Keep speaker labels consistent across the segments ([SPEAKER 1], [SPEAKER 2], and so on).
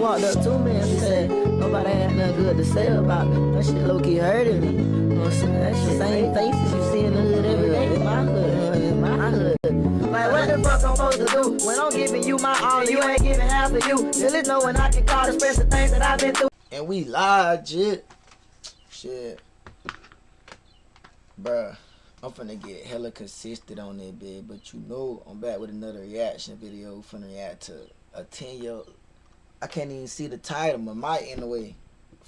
[SPEAKER 1] walked up to me and she said, nobody had nothing good to say about me. That shit low-key hurting me. You know what I'm saying? That's the same faces you see in the hood every day. In my hood, in my hood. Like, what the fuck I'm supposed to do when I'm giving you my all and you ain't giving half of you? Till it's knowing I can call to express the things that I've been through.
[SPEAKER 2] And we live, shit. Bruh, I'm finna get hella consistent on that bit, but you know I'm back with another reaction video. Finna react to a 10-year-old. I can't even see the title, but might in the way.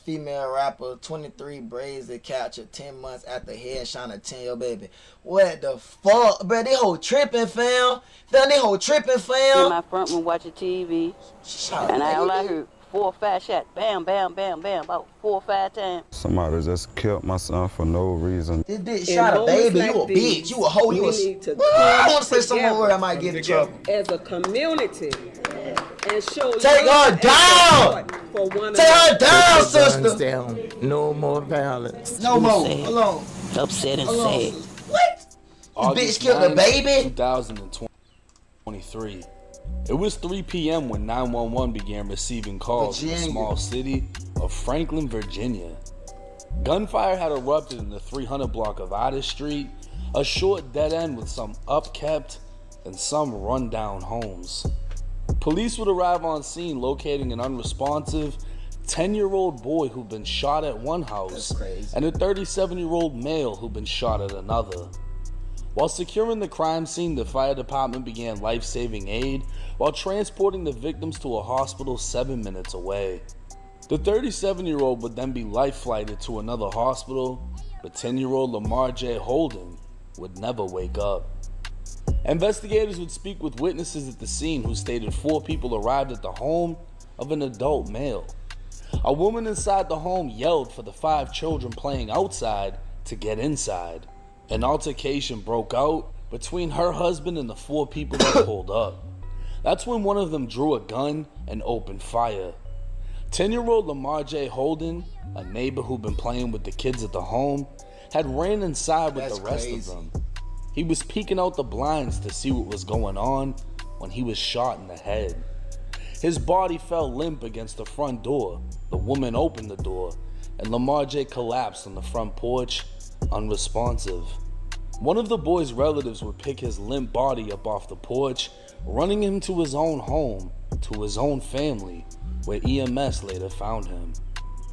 [SPEAKER 2] Female rapper, 23 braids that captured 10 months after headshot a 10-year-old baby. What the fuck? Bruh, they whole tripping, fam. They whole tripping, fam.
[SPEAKER 3] In my front room watching TV, and all I heard 4 or 5 shots, bam, bam, bam, bam, about 4 or 5 times.
[SPEAKER 4] Somebody just killed my son for no reason.
[SPEAKER 2] This bitch shot a baby, like you a bitch, you a hoe, you a... I want to say some more word I might get in trouble.
[SPEAKER 5] As a community, and show
[SPEAKER 2] take her down! Take her down, sister!
[SPEAKER 1] Down. No more violence.
[SPEAKER 2] No more, hold on.
[SPEAKER 3] Upset and sad.
[SPEAKER 2] What? This bitch killed a baby?
[SPEAKER 6] 2023. It was 3 p.m. when 911 began receiving calls from the small city of Franklin, Virginia. Gunfire had erupted in the 300 block of Otis Street, a short dead end with some upkept and some run-down homes. Police would arrive on scene locating an unresponsive 10-year-old boy who'd been shot at one house and a 37-year-old male who'd been shot at another. While securing the crime scene, the fire department began life-saving aid while transporting the victims to a hospital 7 minutes away. The 37-year-old would then be life-flighted to another hospital, but 10-year-old Lamar J. Holden would never wake up. Investigators would speak with witnesses at the scene who stated 4 people arrived at the home of an adult male. A woman inside the home yelled for the 5 children playing outside to get inside. An altercation broke out between her husband and the 4 people that pulled up. That's when one of them drew a gun and opened fire. 10-year-old Lamar J. Holden, a neighbor who'd been playing with the kids at the home, had ran inside with the rest of them. He was peeking out the blinds to see what was going on when he was shot in the head. His body fell limp against the front door. The woman opened the door, and Lamar J. collapsed on the front porch, unresponsive. One of the boy's relatives would pick his limp body up off the porch, running him to his own home, to his own family, where EMS later found him.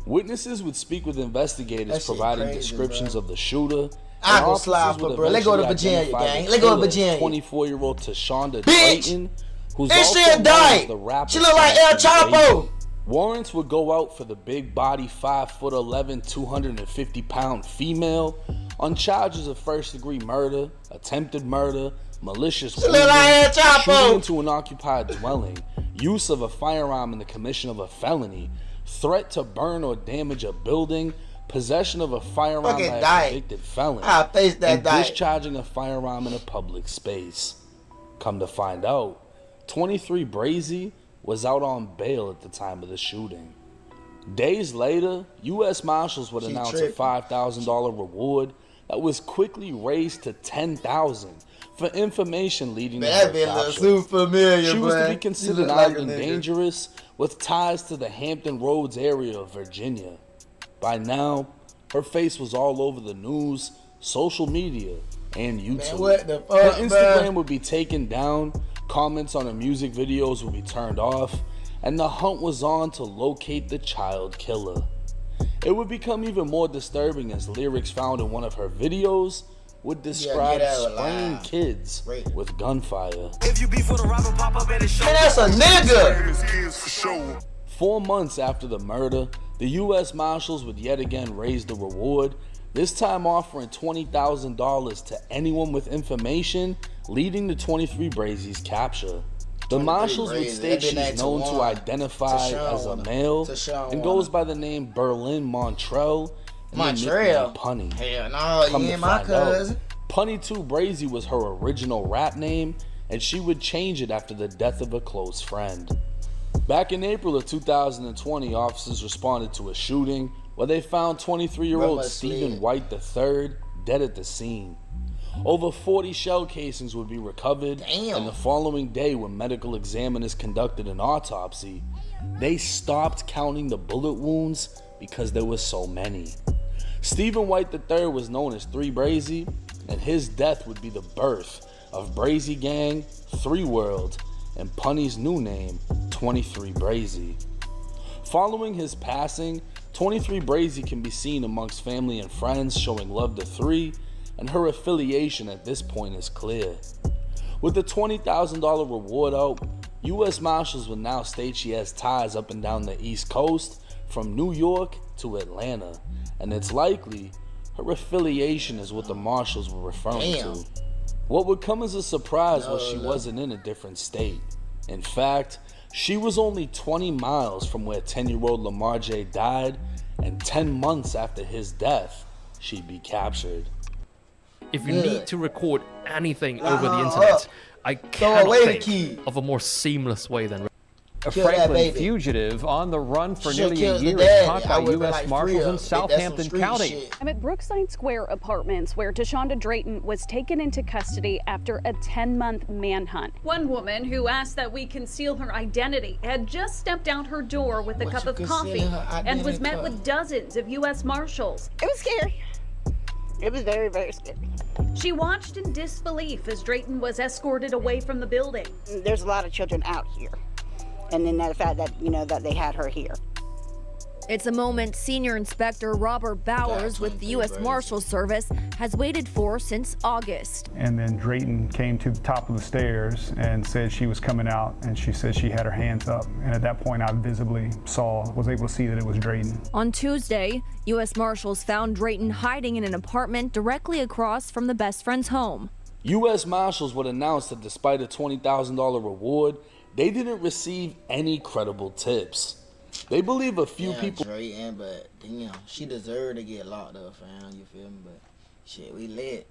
[SPEAKER 6] Witnesses would speak with investigators providing descriptions of the shooter.
[SPEAKER 2] I go slide for bro. Let's go to Virginia, gang. Let's go to Virginia.
[SPEAKER 6] 24-year-old Tashonda Drayton, who's
[SPEAKER 2] also
[SPEAKER 6] known
[SPEAKER 2] died.
[SPEAKER 6] as the rapper.
[SPEAKER 2] She look like El Chapo.
[SPEAKER 6] Warrants would go out for the big body 5'11", 250-pound female on charges of first-degree murder, attempted murder, malicious wounding, shooting into an occupied dwelling, use of a firearm in the commission of a felony, threat to burn or damage a building, possession of a firearm by a convicted felon, and discharging a firearm in a public space. Come to find out, 23 Brazy was out on bail at the time of the shooting. Days later, U.S. Marshals would announce a $5,000 reward that was quickly raised to $10,000 for information leading to her capture. She was to be considered armed and dangerous with ties to the Hampton Roads area of Virginia. By now, her face was all over the news, social media, and YouTube. Her Instagram would be taken down, comments on her music videos would be turned off, and the hunt was on to locate the child killer. It would become even more disturbing as lyrics found in one of her videos would describe spraying kids with gunfire. If you beef with a rapper, pop up and show.
[SPEAKER 2] That's a nigga!
[SPEAKER 6] 4 months after the murder, the U.S. Marshals would yet again raise the reward, this time offering $20,000 to anyone with information leading to 23 Brazy's capture. The Marshals would state she's known to identify as a male and goes by the name Berlin Montrell and the nickname Punny.
[SPEAKER 2] Hell no, you ain't my cousin.
[SPEAKER 6] Punny 2 Brazy was her original rap name, and she would change it after the death of a close friend. Back in April of 2020, officers responded to a shooting where they found 23-year-old Stephen White III dead at the scene. Over 40 shell casings would be recovered, and the following day when medical examiners conducted an autopsy, they stopped counting the bullet wounds because there were so many. Stephen White III was known as 3 Brazy, and his death would be the birth of Brazy Gang, 3 World, and Punny's new name, 23 Brazy. Following his passing, 23 Brazy can be seen amongst family and friends showing love to 3, and her affiliation at this point is clear. With the $20,000 reward out, U.S. Marshals will now state she has ties up and down the East Coast, from New York to Atlanta, and it's likely her affiliation is what the Marshals were referring to. What would come as a surprise was she wasn't in a different state. In fact, she was only 20 miles from where 10-year-old Lamar J died, and 10 months after his death, she'd be captured.
[SPEAKER 7] If you need to record anything over the internet, I cannot think of a more seamless way than...
[SPEAKER 8] A Franklin fugitive on the run for nearly a year is caught by U.S. Marshals in Southampton County.
[SPEAKER 9] I'm at Brookside Square Apartments, where Tashonda Drayton was taken into custody after a 10-month manhunt. One woman who asked that we conceal her identity had just stepped out her door with a cup of coffee and was met with dozens of U.S. Marshals.
[SPEAKER 10] It was scary. It was very, very scary.
[SPEAKER 9] She watched in disbelief as Drayton was escorted away from the building.
[SPEAKER 10] There's a lot of children out here. And then the fact that, that they had her here.
[SPEAKER 11] It's a moment Senior Inspector Robert Bowers with the U.S. Marshals Service has waited for since August.
[SPEAKER 12] And then Drayton came to the top of the stairs and said she was coming out, and she said she had her hands up. And at that point, I visibly was able to see that it was Drayton.
[SPEAKER 11] On Tuesday, U.S. Marshals found Drayton hiding in an apartment directly across from the best friend's home.
[SPEAKER 6] U.S. Marshals would announce that despite a $20,000 reward, they didn't receive any credible tips. They believe a few people.
[SPEAKER 2] Drayton, but damn, she deserved to get locked up, fam. You feel me? But shit, we lit.